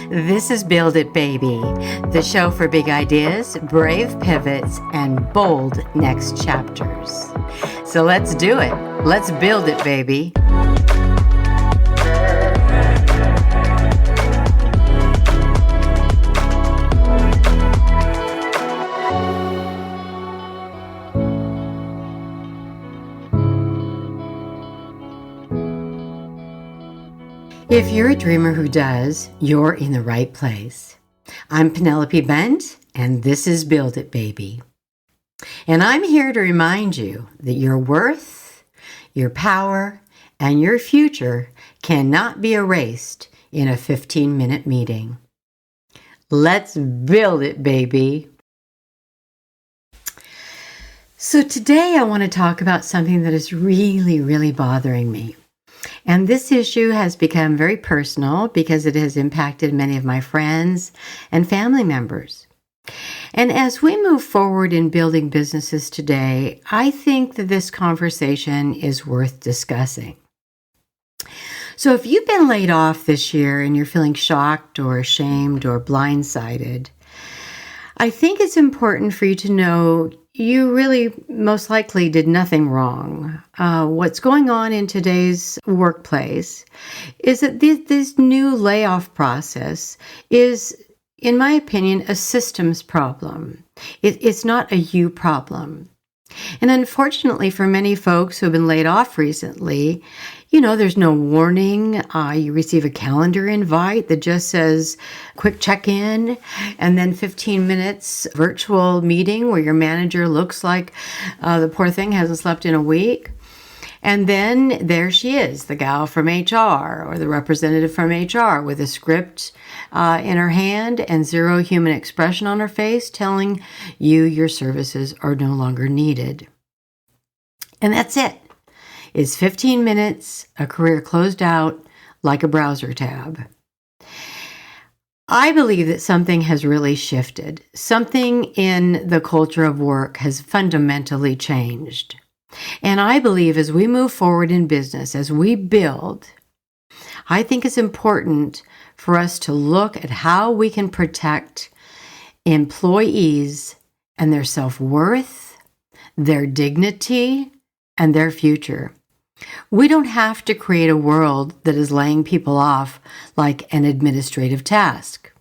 This is Build It Baby, the show for big ideas, brave pivots, and bold next chapters. So let's do it. Let's build it, baby. If you're a dreamer who does, you're in the right place. I'm Penelope Bent, and this is Build It Baby. And I'm here to remind you that your worth, your power, and your future cannot be erased in a 15-minute meeting. Let's build it, baby. So today I want to talk about something that is really bothering me. And this issue has become very personal because it has impacted many of my friends and family members. And as we move forward in building businesses today, I think that this conversation is worth discussing. So if you've been laid off this year and you're feeling shocked or ashamed or blindsided, I think it's important for you to know you really most likely did nothing wrong. What's going on in today's workplace is that this new layoff process is, in my opinion, a systems problem. It's not a you problem. And unfortunately for many folks who have been laid off recently, there's no warning. You receive a calendar invite that just says quick check-in and then 15 minutes virtual meeting where your manager looks like the poor thing hasn't slept in a week. And then there she is, the gal from HR or the representative from HR with a script in her hand and zero human expression on her face telling you your services are no longer needed. And that's it. It's 15 minutes, a career closed out like a browser tab. I believe that something has really shifted. Something in the culture of work has fundamentally changed. And I believe as we move forward in business, as we build, I think it's important for us to look at how we can protect employees and their self-worth, their dignity, and their future. We don't have to create a world that is laying people off like an administrative task.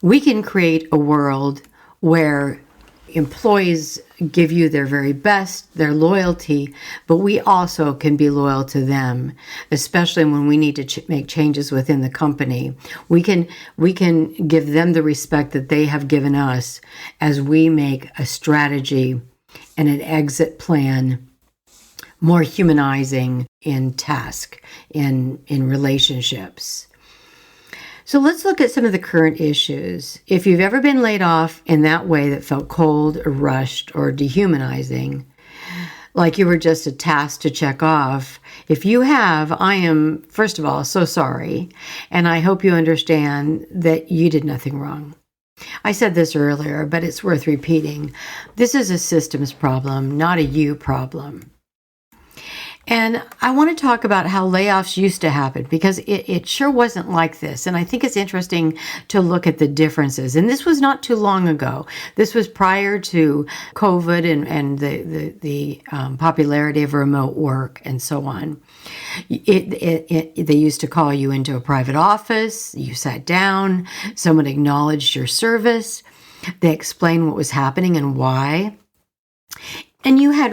We can create a world where employees give you their very best, their loyalty, but we also can be loyal to them, especially when we need to make changes within the company. We can give them the respect that they have given us as we make a strategy and an exit plan more humanizing in task, in relationships. So let's look at some of the current issues. If you've ever been laid off in that way that felt cold or rushed or dehumanizing, like you were just a task to check off, if you have, I am, first of all, so sorry. And I hope you understand that you did nothing wrong. I said this earlier, but it's worth repeating. This is a systems problem, not a you problem. And I want to talk about how layoffs used to happen because it sure wasn't like this. And I think it's interesting to look at the differences. And this was not too long ago. This was prior to COVID and the popularity of remote work and so on. They used to call you into a private office. You sat down. Someone acknowledged your service. They explained what was happening and why. And you had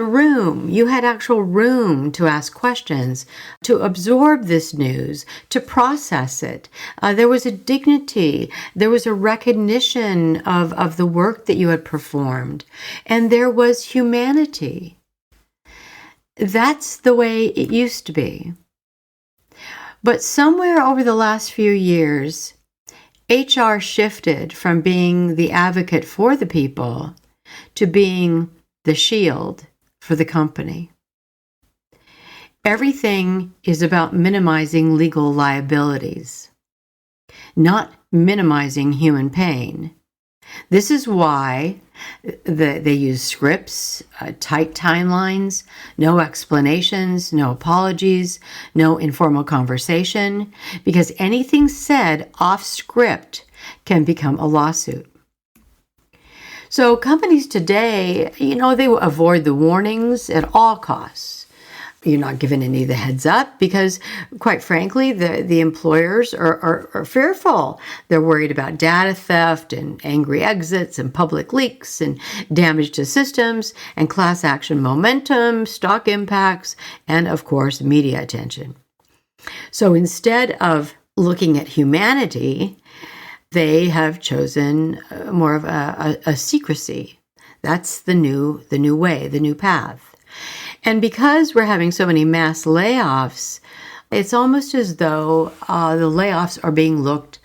actual room to ask questions, to absorb this news, to process it. There was a dignity, there was a recognition of the work that you had performed, and there was humanity. That's the way it used to be. But somewhere over the last few years, HR shifted from being the advocate for the people to being the shield for the company. Everything is about minimizing legal liabilities, not minimizing human pain. This is why they use scripts, tight timelines, no explanations, no apologies, no informal conversation, because anything said off script can become a lawsuit. So companies today, they avoid the warnings at all costs. You're not given any of the heads up because, quite frankly, the employers are fearful. They're worried about data theft and angry exits and public leaks and damage to systems and class action momentum, stock impacts, and, of course, media attention. So instead of looking at humanity, they have chosen more of a secrecy. That's the new way, the new path. And because we're having so many mass layoffs, it's almost as though the layoffs are being looked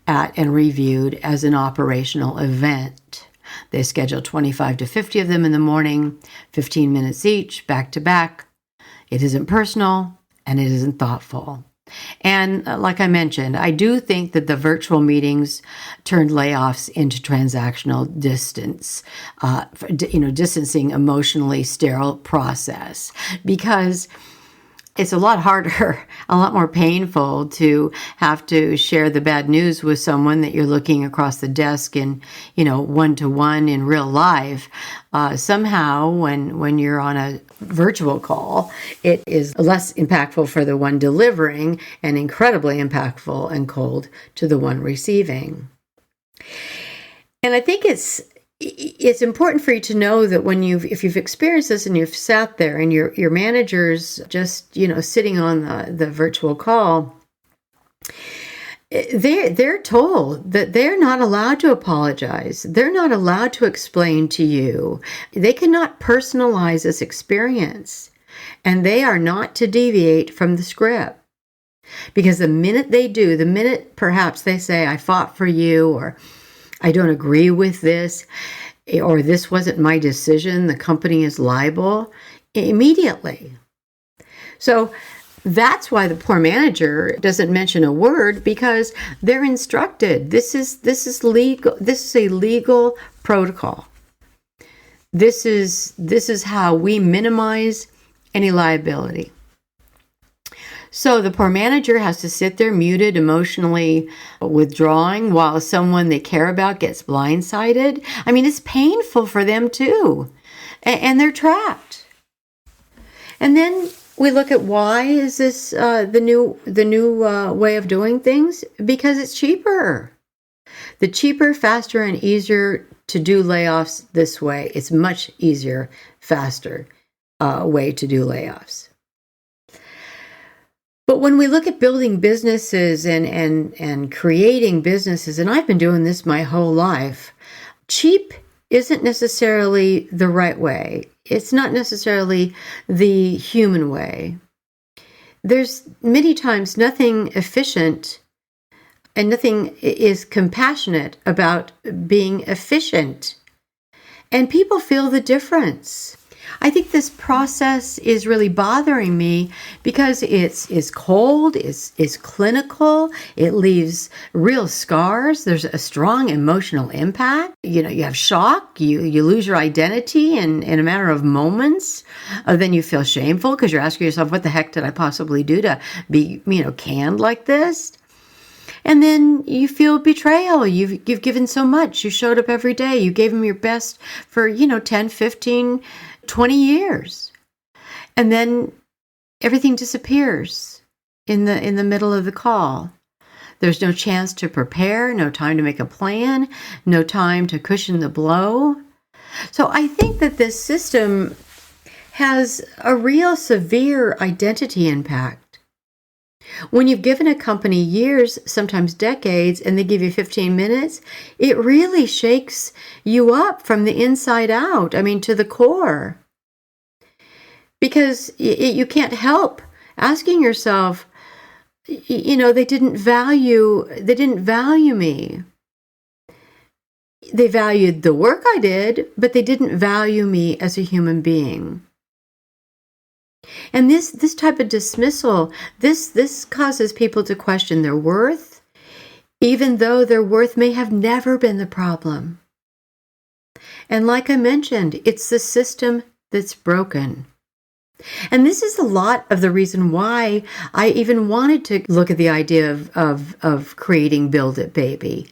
at and reviewed as an operational event. They schedule 25 to 50 of them in the morning, 15 minutes each, back to back. It isn't personal and it isn't thoughtful. And like I mentioned, I do think that the virtual meetings turned layoffs into transactional distance, distancing emotionally sterile process, because it's a lot harder, a lot more painful to have to share the bad news with someone that you're looking across the desk in, one-to-one in real life. Somehow, when you're on a virtual call, it is less impactful for the one delivering and incredibly impactful and cold to the one receiving. And I think it's important for you to know that if you've experienced this and you've sat there and your manager's just, sitting on the virtual call, they're told that they're not allowed to apologize. They're not allowed to explain to you. They cannot personalize this experience, and they are not to deviate from the script. Because the minute they do, the minute perhaps they say, I fought for you, or I don't agree with this, or this wasn't my decision, the company is liable, immediately. So that's why the poor manager doesn't mention a word, because they're instructed. This is legal. This is a legal protocol. This is how we minimize any liability. So the poor manager has to sit there muted, emotionally withdrawing, while someone they care about gets blindsided. I mean, it's painful for them too, and they're trapped. And then we look at why is this the new way of doing things? Because it's cheaper. The cheaper, faster, and easier to do layoffs this way. It's much easier, faster way to do layoffs. But when we look at building businesses and creating businesses, and I've been doing this my whole life, cheap isn't necessarily the right way. It's not necessarily the human way. There's many times nothing efficient and nothing is compassionate about being efficient. And people feel the difference. I think this process is really bothering me because it's cold, it's clinical, it leaves real scars. There's a strong emotional impact. You have shock, you lose your identity in a matter of moments. Then you feel shameful because you're asking yourself, what the heck did I possibly do to be, canned like this? And then you feel betrayal. You've given so much. You showed up every day. You gave them your best for, 10, 15, 20 years. And then everything disappears in the middle of the call. There's no chance to prepare, no time to make a plan, no time to cushion the blow. So I think that this system has a real severe identity impact. When you've given a company years, sometimes decades, and they give you 15 minutes, it really shakes you up from the inside out, to the core. Because you can't help asking yourself, they didn't value me. They valued the work I did, but they didn't value me as a human being. And this type of dismissal, this causes people to question their worth, even though their worth may have never been the problem. And like I mentioned, it's the system that's broken. And this is a lot of the reason why I even wanted to look at the idea of creating Build It Baby.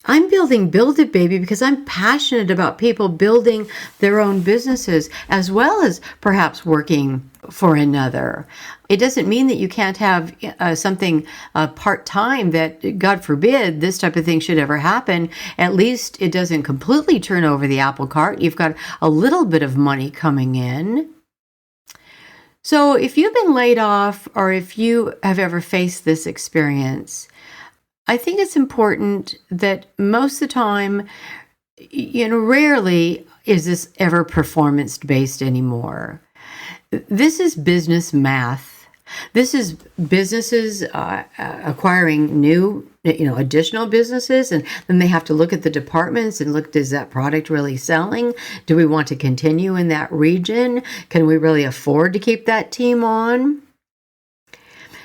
I'm building Build It Baby because I'm passionate about people building their own businesses as well as perhaps working for another. It doesn't mean that you can't have something part-time that, God forbid, this type of thing should ever happen. At least it doesn't completely turn over the apple cart. You've got a little bit of money coming in. So if you've been laid off or if you have ever faced this experience, I think it's important that most of the time, rarely is this ever performance-based anymore. This is business math. This is businesses acquiring new, additional businesses, and then they have to look at the departments and look, is that product really selling? Do we want to continue in that region? Can we really afford to keep that team on?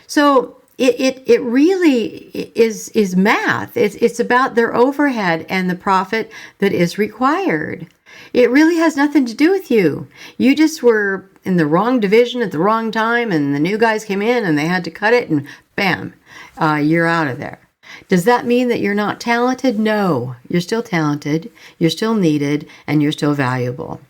So it really is math. It's about their overhead and the profit that is required. It really has nothing to do with you. You just were in the wrong division at the wrong time, and the new guys came in and they had to cut it, and bam, you're out of there. Does that mean that you're not talented? No, you're still talented, you're still needed, and you're still valuable.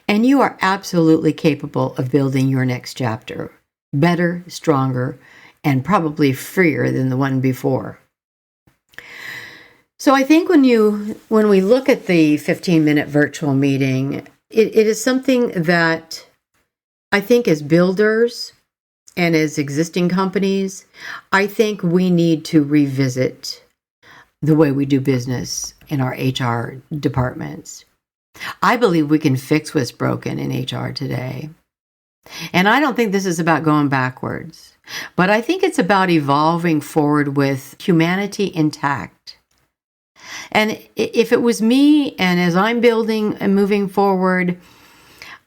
And you are absolutely capable of building your next chapter, better, stronger, and probably freer than the one before. So I think when we look at the 15-minute virtual meeting, it is something that I think as builders and as existing companies, I think we need to revisit the way we do business in our HR departments. I believe we can fix what's broken in HR today. And I don't think this is about going backwards, but I think it's about evolving forward with humanity intact. And if it was me, and as I'm building and moving forward,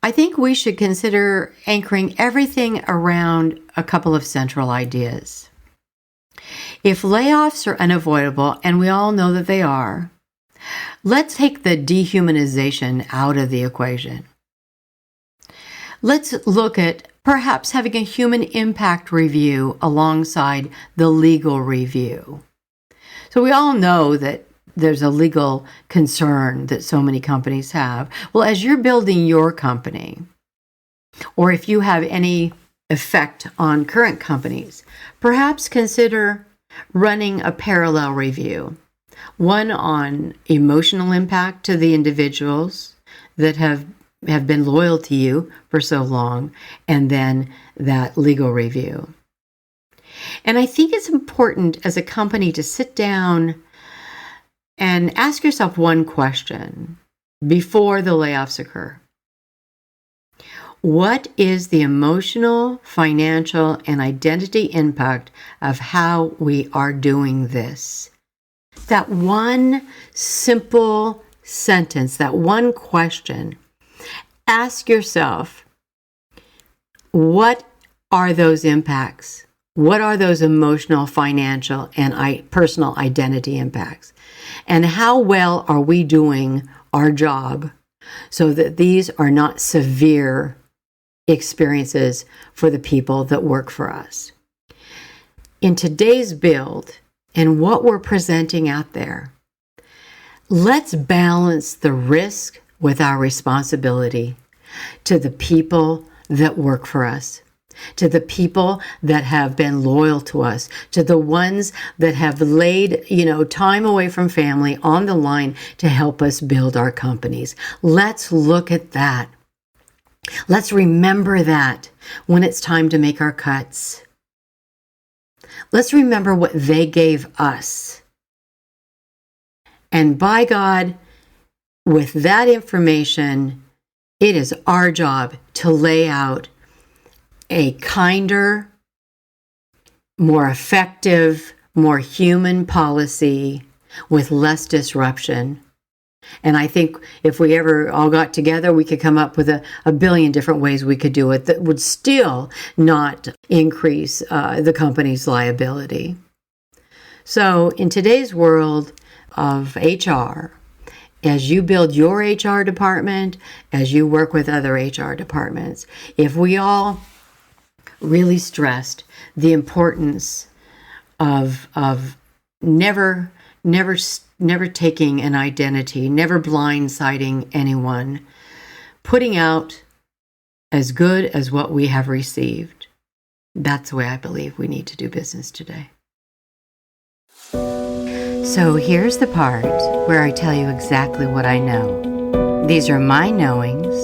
I think we should consider anchoring everything around a couple of central ideas. If layoffs are unavoidable, and we all know that they are, let's take the dehumanization out of the equation. Let's look at perhaps having a human impact review alongside the legal review. So we all know that there's a legal concern that so many companies have. Well, as you're building your company, or if you have any effect on current companies, perhaps consider running a parallel review, one on emotional impact to the individuals that have been loyal to you for so long, and then that legal review. And I think it's important as a company to sit down and ask yourself one question before the layoffs occur. What is the emotional, financial, and identity impact of how we are doing this? That one simple sentence, that one question. Ask yourself, what are those impacts? What are those emotional, financial, and personal identity impacts? And how well are we doing our job so that these are not severe experiences for the people that work for us? In today's build and what we're presenting out there, let's balance the risk with our responsibility to the people that work for us, to the people that have been loyal to us, to the ones that have laid, time away from family on the line to help us build our companies. Let's look at that. Let's remember that when it's time to make our cuts. Let's remember what they gave us. And by God, with that information, it is our job to lay out a kinder, more effective, more human policy with less disruption. And I think if we ever all got together, we could come up with a billion different ways we could do it that would still not increase the company's liability. So in today's world of HR as you build your HR department, as you work with other HR departments, if we all really stressed the importance of never taking an identity, never blindsiding anyone, putting out as good as what we have received. That's the way I believe we need to do business today. So here's the part where I tell you exactly what I know. These are my knowings,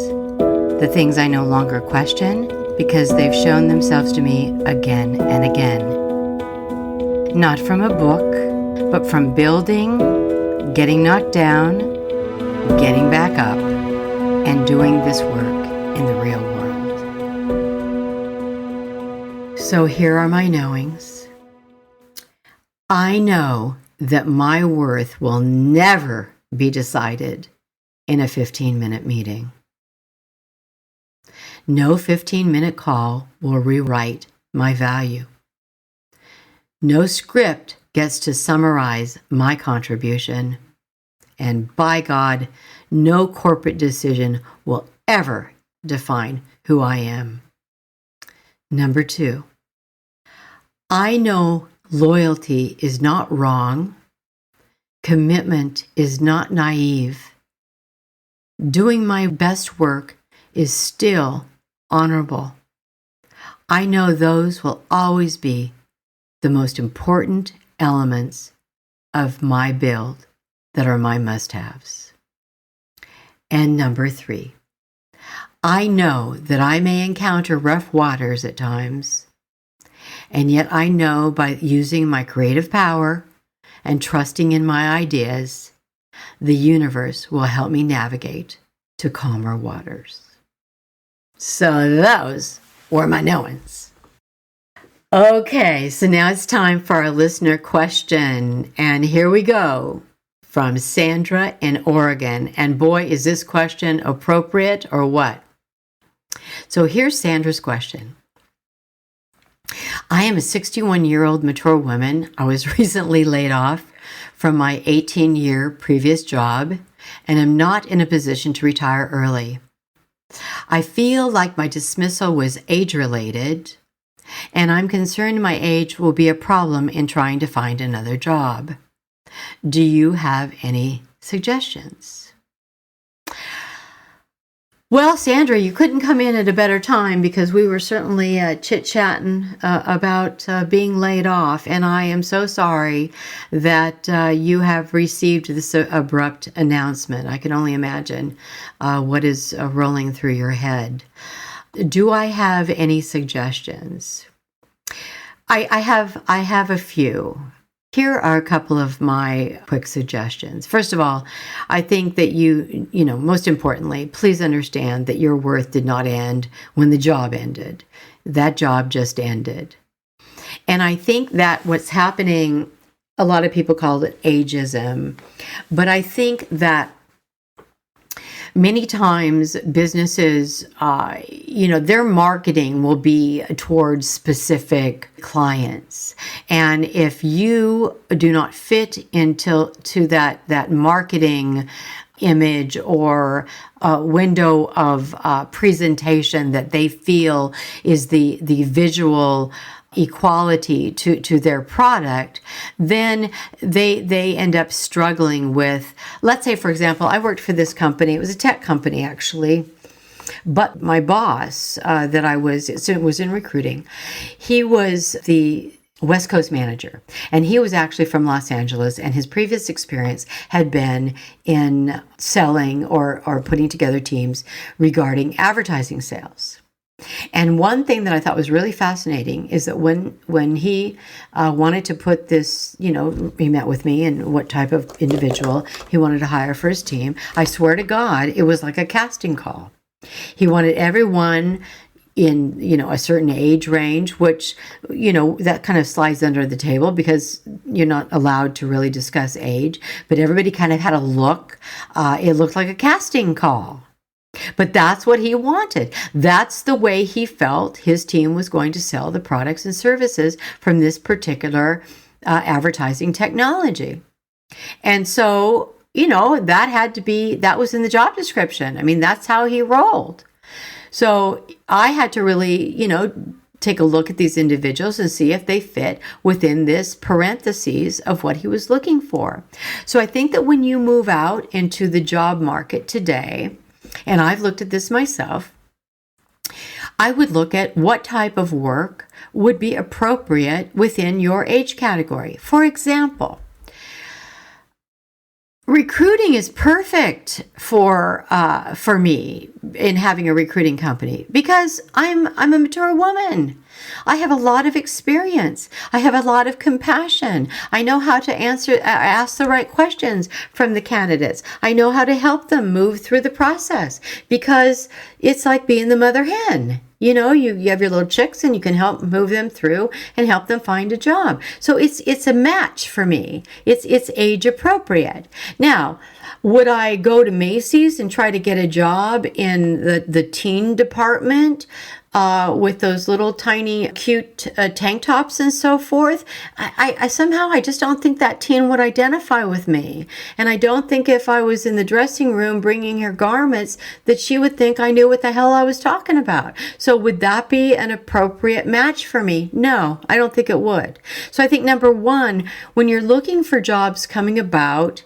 the things I no longer question because they've shown themselves to me again and again. Not from a book, but from building, getting knocked down, getting back up, and doing this work in the real world. So here are my knowings. I know that my worth will never be decided in a 15-minute meeting. No 15-minute call will rewrite my value. No script gets to summarize my contribution. And by God, no corporate decision will ever define who I am. Number 2, I know loyalty is not wrong. Commitment is not naive. Doing my best work is still honorable. I know those will always be the most important elements of my build that are my must-haves. And number 3, I know that I may encounter rough waters at times, and yet I know by using my creative power and trusting in my ideas, the universe will help me navigate to calmer waters. So those were my knowings. Okay, so now it's time for our listener question. And here we go from Sandra in Oregon. And boy, is this question appropriate or what? So here's Sandra's question. I am a 61-year-old mature woman. I was recently laid off from my 18-year previous job and am not in a position to retire early. I feel like my dismissal was age-related, and I'm concerned my age will be a problem in trying to find another job. Do you have any suggestions? Well, Sandra, you couldn't come in at a better time because we were certainly chit-chatting about being laid off, and I am so sorry that you have received this abrupt announcement. I can only imagine what is rolling through your head. Do I have any suggestions? I have a few. Here are a couple of my quick suggestions. First of all, I think that you most importantly, please understand that your worth did not end when the job ended. That job just ended. And I think that what's happening, a lot of people call it ageism, but I think that many times businesses, their marketing will be towards specific clients. And if you do not fit to that marketing image or window of presentation that they feel is the visual equality to their product, then they end up struggling with, let's say, for example, I worked for this company. It was a tech company, actually. But my boss that I was in recruiting, he was the West Coast manager. And he was actually from Los Angeles, and his previous experience had been in selling or putting together teams regarding advertising sales. And one thing that I thought was really fascinating is that when he wanted to put this, he met with me and what type of individual he wanted to hire for his team, I swear to God, it was like a casting call. He wanted everyone in, a certain age range, which, that kind of slides under the table because you're not allowed to really discuss age, but everybody kind of had a look. It looked like a casting call. But that's what he wanted. That's the way he felt his team was going to sell the products and services from this particular advertising technology. And so that was in the job description. I mean, that's how he rolled. So I had to really, take a look at these individuals and see if they fit within this parentheses of what he was looking for. So I think that when you move out into the job market today, and I've looked at this myself, I would look at what type of work would be appropriate within your age category. For example, recruiting is perfect for me in having a recruiting company because I'm a mature woman. I have a lot of experience. I have a lot of compassion. I know how to ask the right questions from the candidates. I know how to help them move through the process because it's like being the mother hen. You have your little chicks and you can help move them through and help them find a job. So it's a match for me. It's age appropriate. Now, would I go to Macy's and try to get a job in the teen department with those little tiny cute tank tops and so forth? I somehow just don't think that teen would identify with me. And I don't think if I was in the dressing room bringing her garments that she would think I knew what the hell I was talking about. So would that be an appropriate match for me? No, I don't think it would. So I think number one, when you're looking for jobs coming about,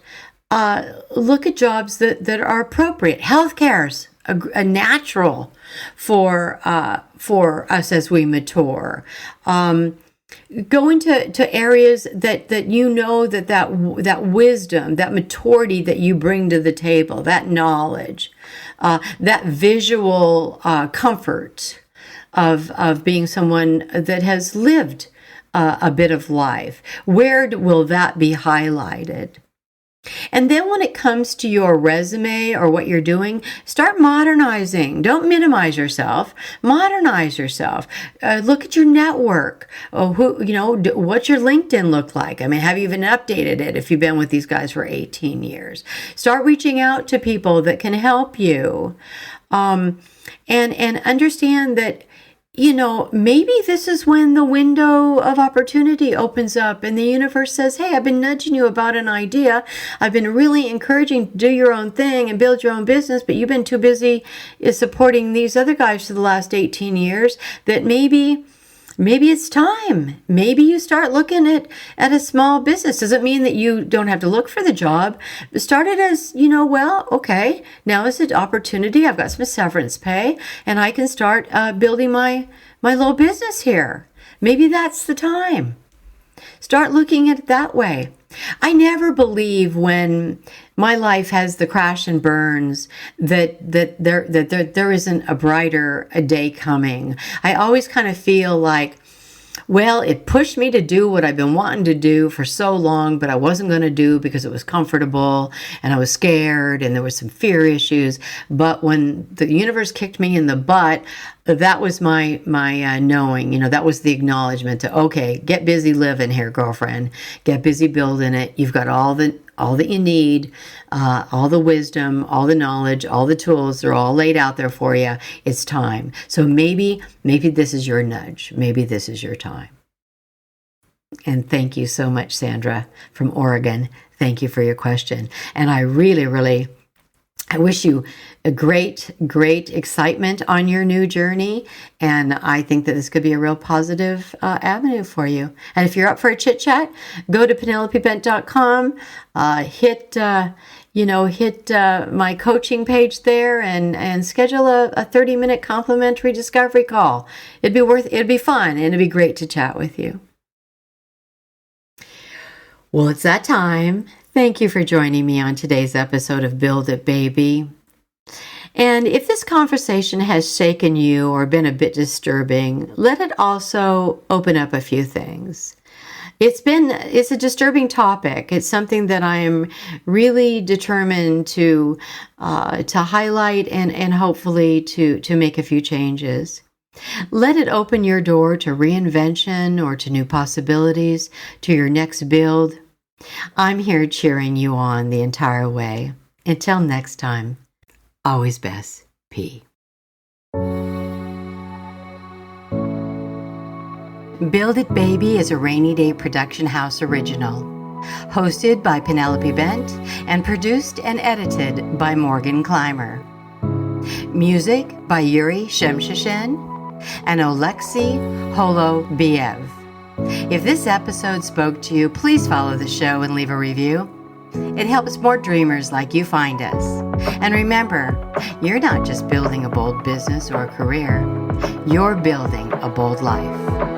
look at jobs that are appropriate. Healthcare's a natural for us as we mature. Go into areas that that wisdom, that maturity that you bring to the table, that knowledge, that visual comfort of being someone that has lived a bit of life. Where will that be highlighted? And then when it comes to your resume or what you're doing, start modernizing. Don't minimize yourself. Modernize yourself. Look at your network. What's your LinkedIn look like? I mean, have you even updated it if you've been with these guys for 18 years? Start reaching out to people that can help you. And understand that maybe this is when the window of opportunity opens up and the universe says, hey, I've been nudging you about an idea. I've been really encouraging to do your own thing and build your own business, but you've been too busy supporting these other guys for the last 18 years that maybe it's time. Maybe you start looking at a small business. Doesn't mean that you don't have to look for the job. Start it as, okay, now is the opportunity. I've got some severance pay and I can start building my little business here. Maybe that's the time. Start looking at it that way. I never believe when my life has the crash and burns that there isn't a brighter day coming. I always kind of feel like, well, it pushed me to do what I've been wanting to do for so long, but I wasn't going to do because it was comfortable and I was scared and there was some fear issues. But when the universe kicked me in the butt, that was my knowing, that was the acknowledgement to, okay, get busy living here, girlfriend. Get busy building it. You've got all that you need, all the wisdom, all the knowledge, all the tools, they're all laid out there for you. It's time. So maybe this is your nudge. Maybe this is your time. And thank you so much, Sandra from Oregon. Thank you for your question. And I really, I wish you a great excitement on your new journey. And I think that this could be a real positive avenue for you. And if you're up for a chit chat, go to penelopebent.com, hit my coaching page there and schedule a 30-minute complimentary discovery call. It'd be fun and it'd be great to chat with you. Well, it's that time. Thank you for joining me on today's episode of Build It, Baby. And if this conversation has shaken you or been a bit disturbing, let it also open up a few things. It's a disturbing topic. It's something that I am really determined to highlight and hopefully to make a few changes. Let it open your door to reinvention or to new possibilities, to your next build. I'm here cheering you on the entire way. Until next time, always best, P. Build It Baby is a Rainy Day Production House original. hosted by Penelope Bent and produced and edited by Morgan Clymer. Music by Yuri Shemshashen and Oleksiy Holobiev. If this episode spoke to you, please follow the show and leave a review. It helps more dreamers like you find us. And remember, you're not just building a bold business or a career, you're building a bold life.